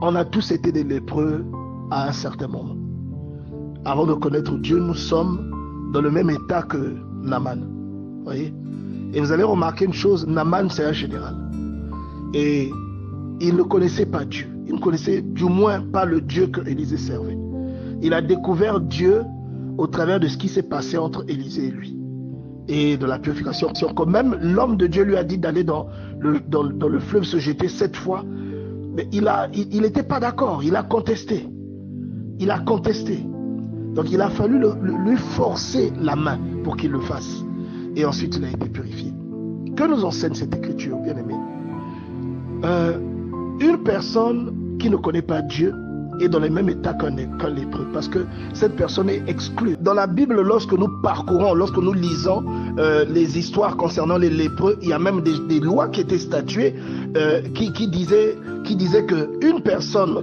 On a tous été des lépreux à un certain moment. Avant de connaître Dieu, nous sommes dans le même état que Naaman. Voyez? Et vous allez remarquer une chose, Naaman c'est un général. Et il ne connaissait pas Dieu. Il ne connaissait du moins pas le Dieu que Élisée servait. Il a découvert Dieu au travers de ce qui s'est passé entre Élisée et lui. Et de la purification. Quand même l'homme de Dieu lui a dit d'aller dans le fleuve se jeter 7 fois. Mais il n'était pas d'accord. Il a contesté. Il a contesté. Donc il a fallu lui forcer la main pour qu'il le fasse. Et ensuite il a été purifié. Que nous enseigne cette écriture, bien aimé? Une personne qui ne connaît pas Dieu est dans le même état qu'un lépreux, parce que cette personne est exclue. Dans la Bible, lorsque nous parcourons, lorsque nous lisons les histoires concernant les lépreux, il y a même des lois qui étaient statuées qui disaient qu'une personne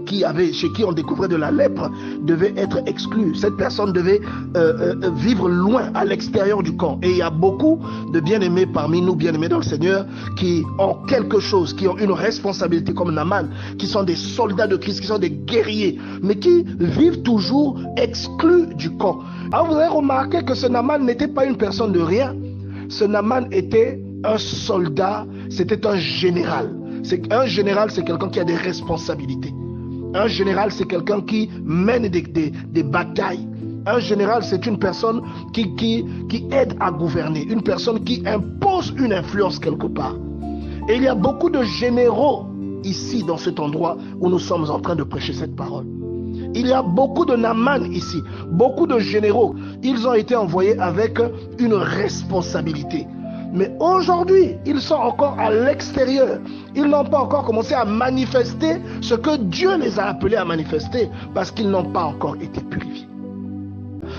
chez qui on découvrait de la lèpre devait être exclue. Cette personne devait vivre loin, à l'extérieur du camp. Et il y a beaucoup de bien-aimés parmi nous, bien-aimés dans le Seigneur, qui ont quelque chose, qui ont une responsabilité comme Naaman, qui sont des soldats de Christ, qui sont des guerriers, mais qui vivent toujours exclus du camp. Alors vous avez remarqué que ce Naaman n'était pas une personne de rien. Ce Naaman était un soldat, c'était un général. Un général, c'est quelqu'un qui a des responsabilités. Un général, c'est quelqu'un qui mène des batailles. Un général, c'est une personne qui aide à gouverner. Une personne qui impose une influence quelque part. Et il y a beaucoup de généraux ici, dans cet endroit où nous sommes en train de prêcher cette parole. Il y a beaucoup de Naaman ici. Beaucoup de généraux. Ils ont été envoyés avec une responsabilité. Mais aujourd'hui, ils sont encore à l'extérieur. Ils n'ont pas encore commencé à manifester ce que Dieu les a appelés à manifester parce qu'ils n'ont pas encore été purifiés.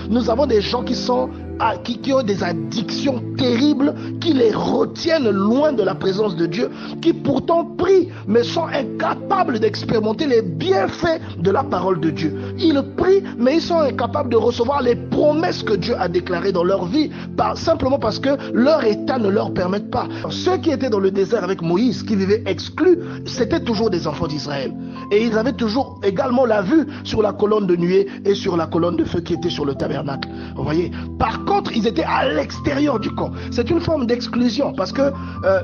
Nous avons des gens qui ont des addictions terribles, qui les retiennent loin de la présence de Dieu, qui pourtant prient, mais sont incapables d'expérimenter les bienfaits de la parole de Dieu. Ils prient, mais ils sont incapables de recevoir les promesses que Dieu a déclarées dans leur vie, simplement parce que leur état ne leur permet pas. Ceux qui étaient dans le désert avec Moïse, qui vivaient exclus, c'était toujours des enfants d'Israël. Et ils avaient toujours également la vue sur la colonne de nuée et sur la colonne de feu qui était sur le tabernacle. Vous voyez? Par contre, ils étaient à l'extérieur du camp. C'est une forme d'exclusion parce que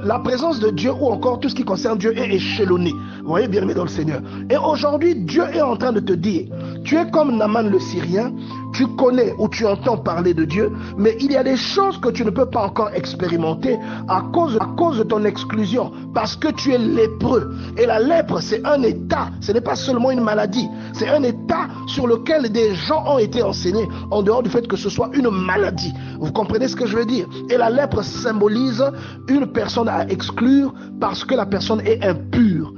la présence de Dieu ou encore tout ce qui concerne Dieu est échelonné. Vous voyez, bien aimé dans le Seigneur. Et aujourd'hui, Dieu est en train de te dire, tu es comme Naaman le Syrien, tu connais ou tu entends parler de Dieu, mais il y a des choses que tu ne peux pas encore expérimenter à cause de ton exclusion, parce que tu es lépreux. Et la lèpre, c'est un état, ce n'est pas seulement une maladie, c'est un état sur lequel des gens ont été enseignés, en dehors du fait que ce soit une maladie. Vous comprenez ce que je veux dire? Et la lèpre symbolise une personne à exclure parce que la personne est impure.